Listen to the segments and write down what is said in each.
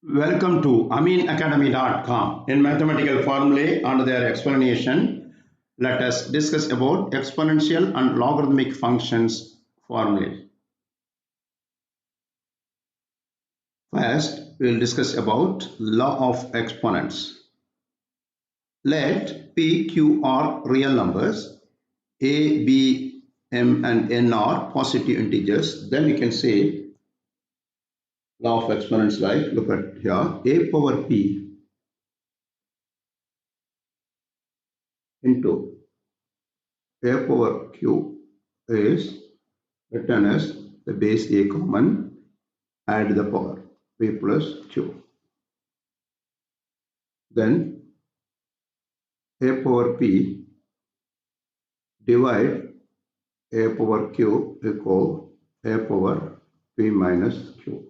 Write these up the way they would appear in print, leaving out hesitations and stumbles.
Welcome to aminacademy.com. In mathematical formulae and their explanation, let us discuss about exponential and logarithmic functions formulae. First, we will discuss about law of exponents. Let P, Q are real numbers, A, B, M and N are positive integers. Then we can say law of exponents like, look at here, A power P into A power Q is written as the base A common, add the power P plus Q. Then A power P divide A power Q equal A power P minus Q.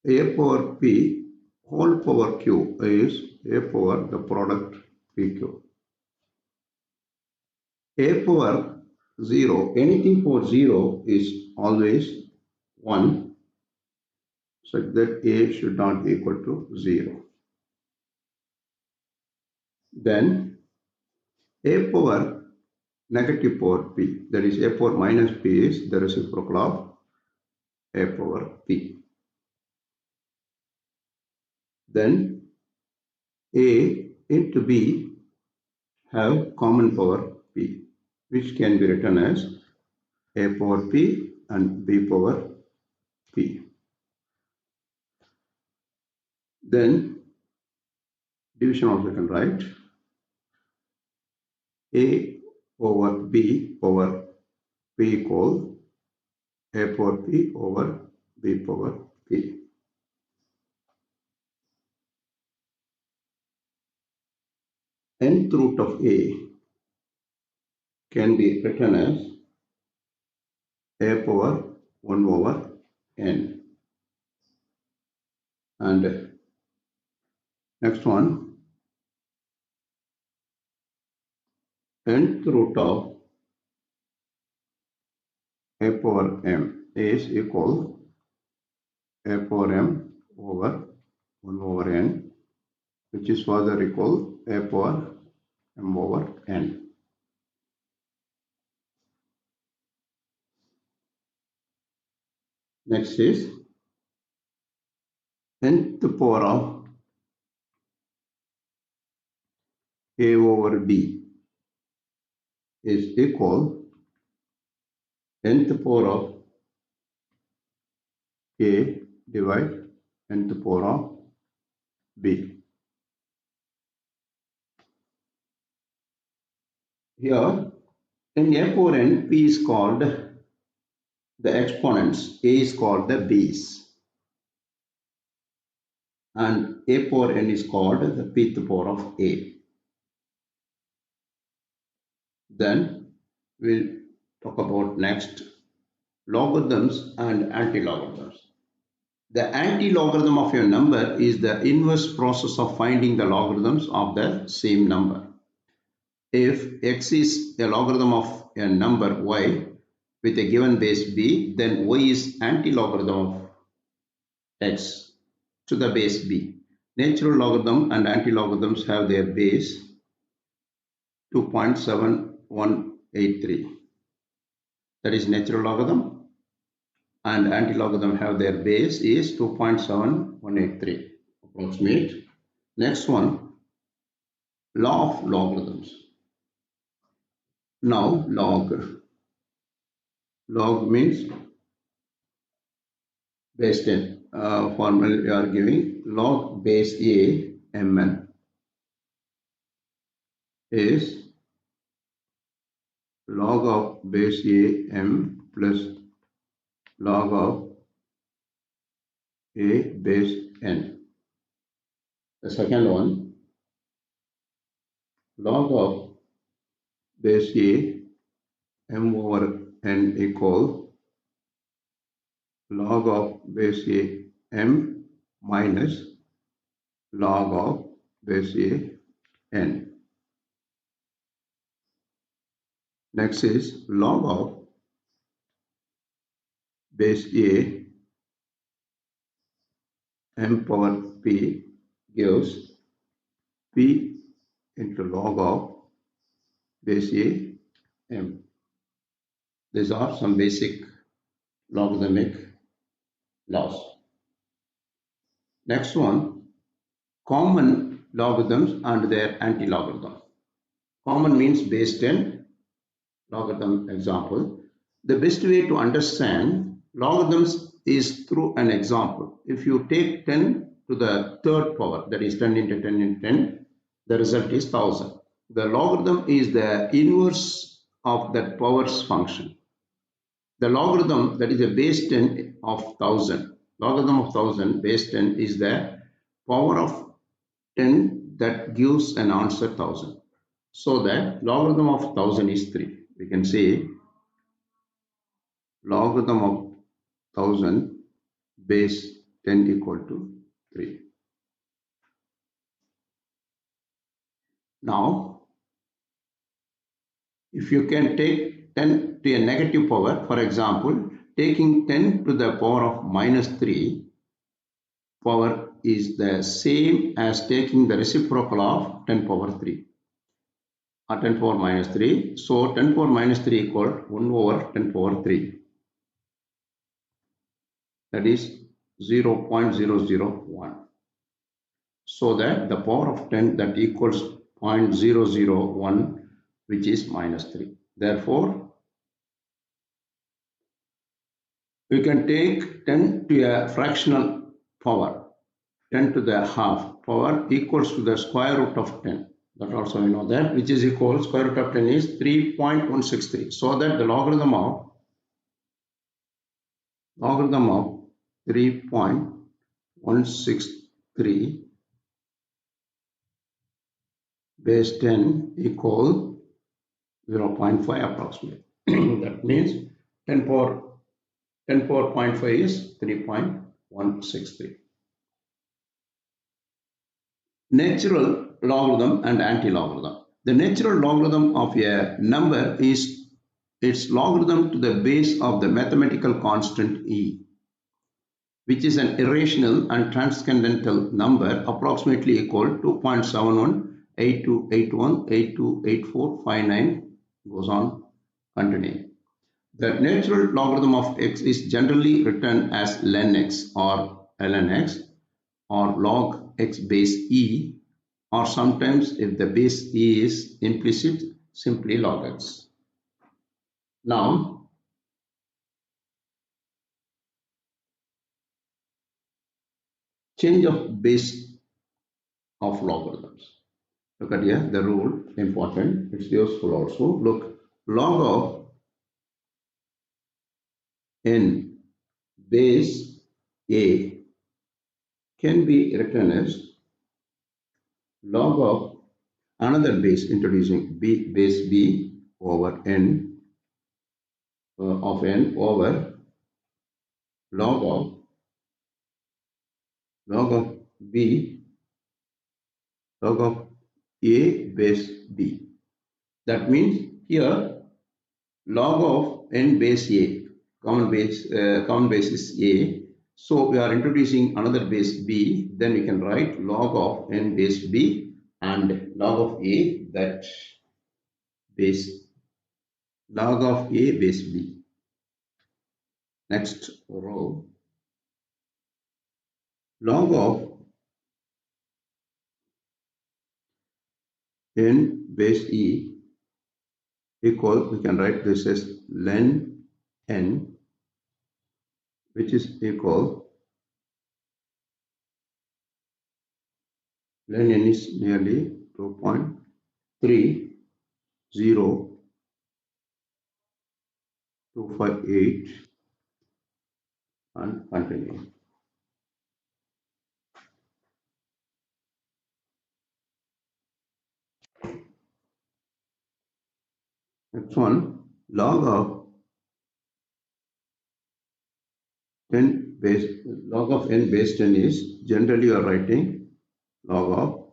A power P whole power Q is A power the product PQ. A power 0, anything for 0 is always 1, such that A should not be equal to 0. Then A power negative power P, that is A power minus P, is the reciprocal of A power P. Then A into B have common power P, which can be written as A power P and B power P. Then division also can write A over B over P equal A power P over B power P. Nth root of A can be written as A power 1 over N. And next one, nth root of A power M is equal A power M over 1 over N, which is further equal A power M over N. Next is nth power of A over B is equal nth power of A divide nth power of B. Here in A power N, P is called the exponents, A is called the base, and A power N is called the pth power of A. Then we'll talk about next logarithms and anti-logarithms. The anti-logarithm of a number is the inverse process of finding the logarithms of the same number. If x is a logarithm of a number y with a given base b, then y is anti-logarithm of x to the base b. Natural logarithm and anti-logarithms have their base 2.7183. That is natural logarithm, and anti-logarithm have their base is 2.7183 approximate. Next one, law of logarithms. Now log means base 10. Formula we are giving log base A mn is log of base A m plus log of A base n. The second one, log of base A m over n equal log of base A m minus log of base A n. Next is log of base A m power p gives p into log of base a m. These are some basic logarithmic laws. Next one, common logarithms and their anti-logarithm. Common means base 10, logarithm example. The best way to understand logarithms is through an example. If you take 10 to the third power, that is 10 into 10 into 10, the result is 1000. The logarithm is the inverse of that power's function. The logarithm, that is a base 10 of 1000. Logarithm of 1000 base 10 is the power of 10 that gives an answer 1000. So that logarithm of 1000 is 3. We can say logarithm of 1000 base 10 equal to 3. Now, if you can take 10 to a negative power, for example, taking 10 to the power of minus 3 power is the same as taking the reciprocal of 10 power 3 or 10 power minus 3. So 10 power minus 3 equal 1 over 10 power 3. That is 0.001. So that the power of 10 that equals 0.001, which is minus 3. Therefore, we can take 10 to a fractional power, 10 to the half power equals to the square root of 10. That also we know that, which is equal, square root of 10 is 3.163. So that the logarithm of 3.163 base 10 equal 0.5 approximately. That means 10 power 0.5 is 3.163. Natural logarithm and anti-logarithm. The natural logarithm of a number is its logarithm to the base of the mathematical constant e, which is an irrational and transcendental number approximately equal to 2.71, 8281, 828459, goes on continuing. The natural logarithm of x is generally written as ln x or ln x or log x base e, or sometimes if the base e is implicit, simply log x. Now, change of base of logarithms. Look at here, the rule, important, it's useful also. Look, log of n base a can be written as log of another base, introducing b base b over n of n over log of b log of a base b. That means here log of n base a, common base is a. So we are introducing another base b. Then we can write log of n base b and log of a, that base log of a base b. Next row, log of n base e equal, we can write this as ln n, which is equal, ln n is nearly 2.30258 and continue. Next one, log of 10 base, log of n base 10 is, generally you are writing log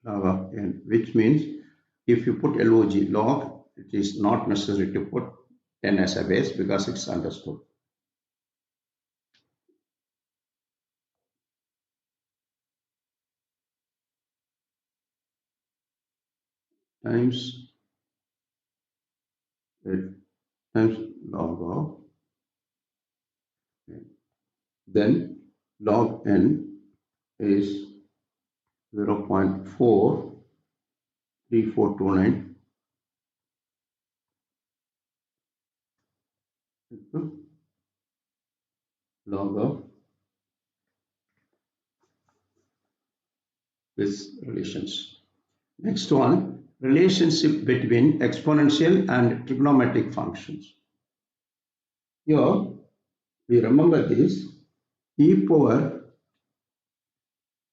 of n, which means if you put log, it is not necessary to put 10 as a base because it's understood. times it times log of, then log n is 0.43429 into log of these relations. Next one, relationship between exponential and trigonometric functions. Here we remember this e power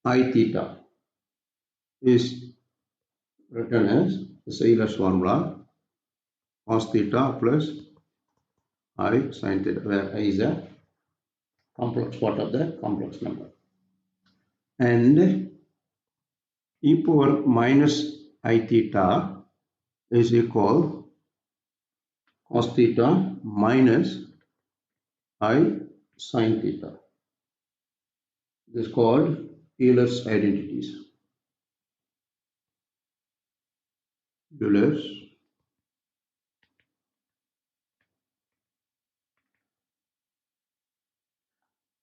I theta is written as the Euler's formula cos theta plus I sin theta, where I is a complex part of the complex number, and e power minus I theta is equal cos theta minus I sin theta. This is called Euler's identities. Euler's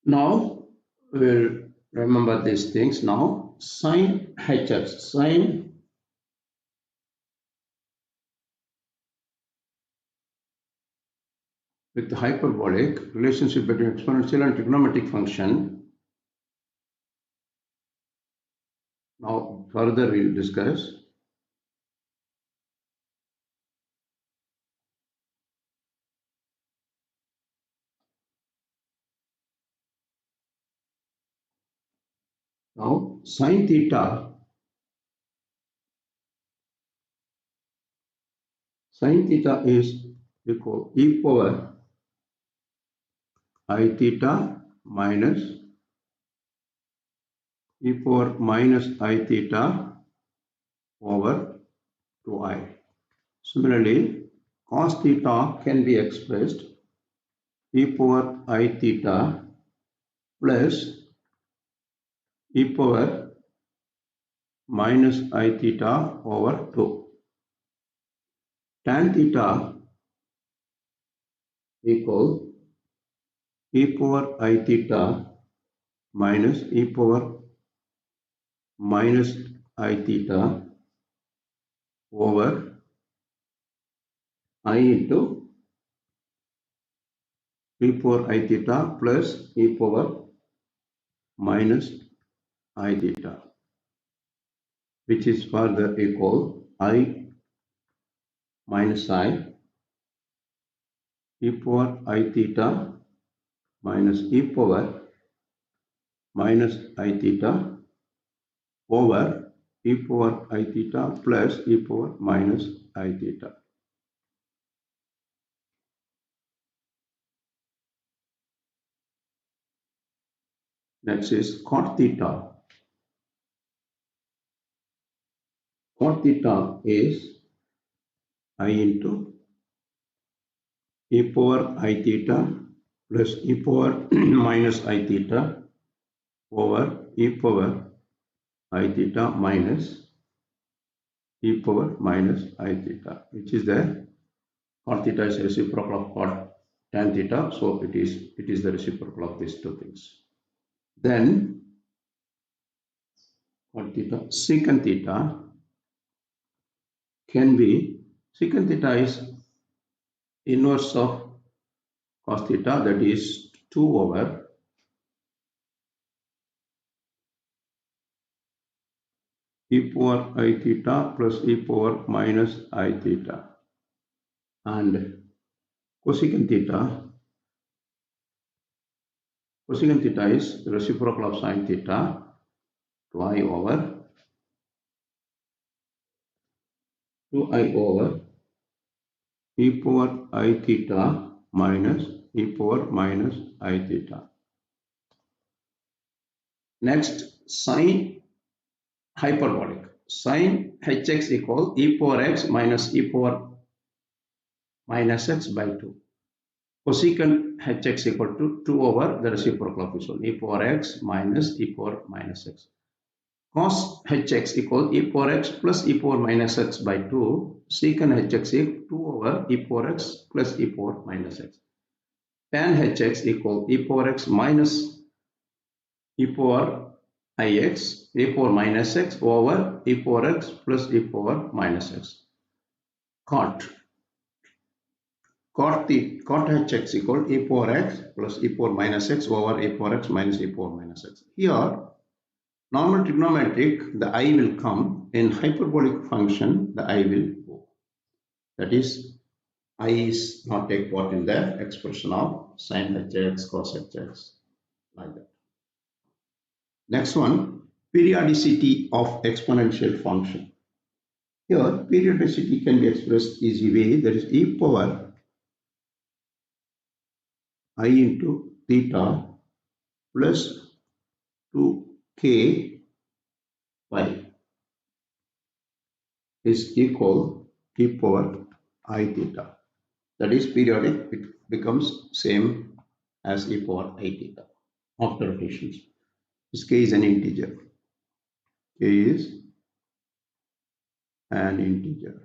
now we'll remember these things. Now sin hx, sin with the hyperbolic relationship between exponential and trigonometric function. Now further we'll discuss. Now sin theta is equal e power I theta minus e power minus I theta over 2i. Similarly, cos theta can be expressed e power I theta plus e power minus I theta over 2. Tan theta equal e power I theta minus e power minus I theta over I into e power I theta plus e power minus I theta, which is further equal I minus I e power I theta minus e power minus I theta over e power I theta plus e power minus I theta. Next is cot theta. Cot theta is I into e power I theta plus e power minus I theta over e power I theta minus e power minus I theta, which is the cot theta is reciprocal of cot tan theta, so it is the reciprocal of these two things. Then cot theta, secant theta can be, secant theta is inverse of cos theta, that is 2 over e power I theta plus e power minus I theta, and cosecant theta is the reciprocal of sin theta, 2i over e power I theta minus e power minus I theta. Next, sin hyperbolic. Sin hx equal e power x minus e power minus x by 2. Cosecant hx equal to 2 over the reciprocal of this one, e power x minus e power minus x. cos hx equal e power x plus e power minus x by 2, secant hx equal 2 over e power x plus e power minus x. Tan hx equal e power x minus e power ix, e power minus x over e power x plus e power minus x. Cot hx equal e power x plus e power minus x over e power x minus e power minus x. Here, normal trigonometric, the I will come. In hyperbolic function, the I will go. That is, I is not take part in the expression of sin hx, cos hx, like that. Next one, periodicity of exponential function. Here, periodicity can be expressed easy way. That is e power I into theta plus 2k pi is equal e power I theta. That is periodic. It becomes same as e power I theta after rotations. This k is an integer. K is an integer.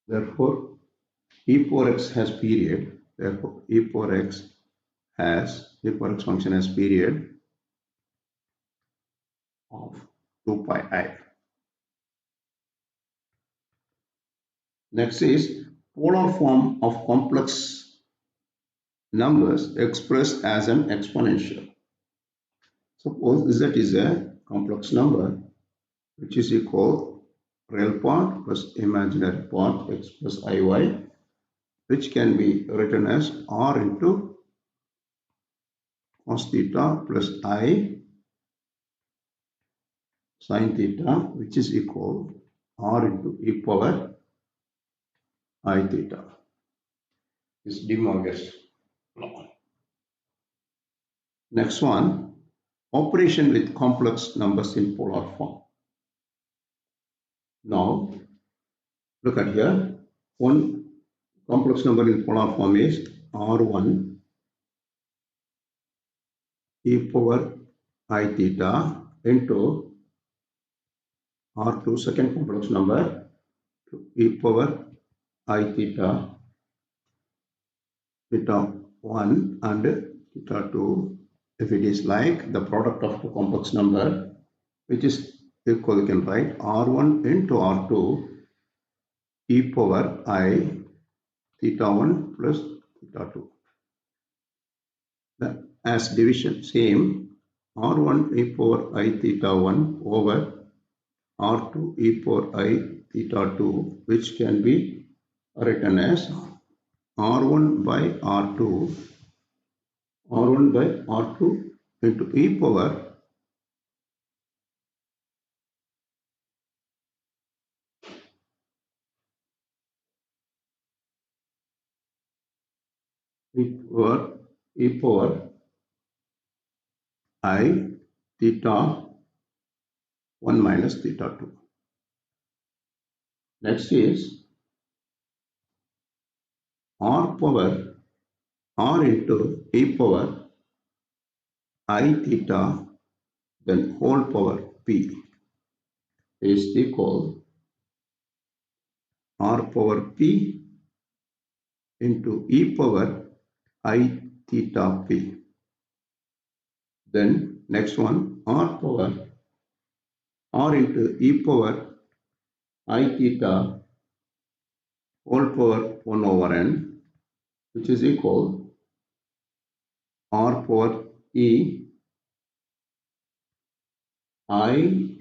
Therefore, e power x has period. Therefore, e power x function has period of 2 pi I. Next is polar form of complex numbers expressed as an exponential. Suppose z is a complex number which is equal real part plus imaginary part x plus iy, which can be written as r into cos theta plus I sin theta, which is equal r into e power I theta. Is De Morgan's law. Next one, operation with complex numbers in polar form. Now, look at here. One complex number in polar form is r1 e power I theta into r2 second complex number to e power I theta 1 and theta 2. If it is like the product of the complex number which is equal, you can write r1 into r2 e power I theta 1 plus theta 2. As division, same r1 e power I theta 1 over r2 e power I theta 2, which can be written as r1 by r2 into e power I theta 1 minus theta 2. Next is r power r into e power I theta then whole power p is equal r power p into e power I theta p. Then next one, r power r into e power I theta whole power 1 over n, which is equal r power e I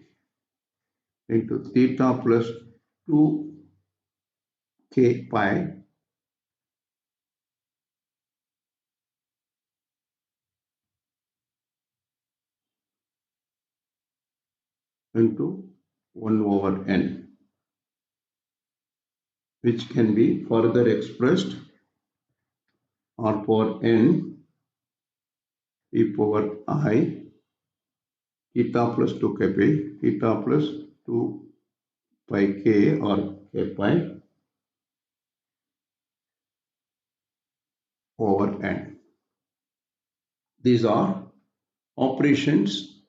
into theta plus 2k pi into 1 over n, which can be further expressed r power n e power I theta plus 2k pi, theta plus 2 pi k or k pi These are operations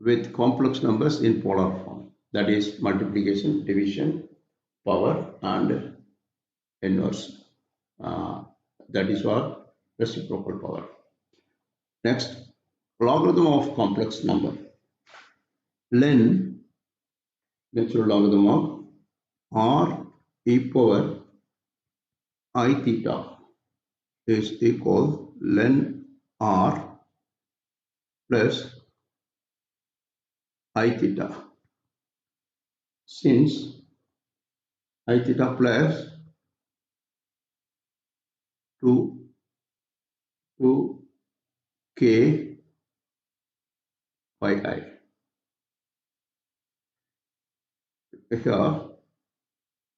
with complex numbers in polar form, that is multiplication, division, power and inverse. Uh, that is what reciprocal power. Next, logarithm of complex number. Len, natural logarithm of r e power I theta is equal len r plus I theta. Since I theta plus 2 k by I. Here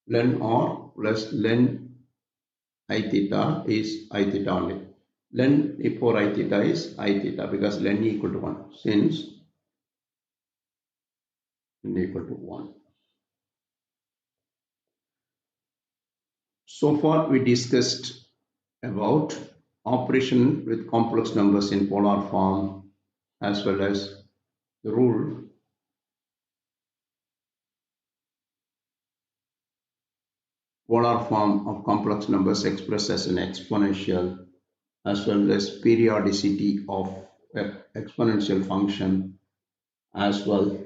len r plus len I theta is I theta only. Len e power I theta is I theta because len equal to 1. Since n equal to 1. So far we discussed about operation with complex numbers in polar form as well as the rule polar form of complex numbers expressed as an exponential as well as periodicity of exponential function as well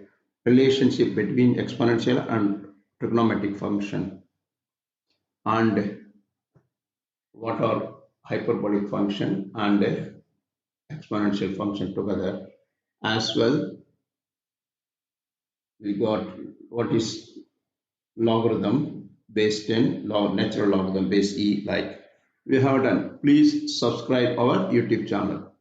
relationship between exponential and trigonometric function and what are hyperbolic function and exponential function together as well. We got what is logarithm based in natural logarithm base e like we have done. Please subscribe our YouTube channel.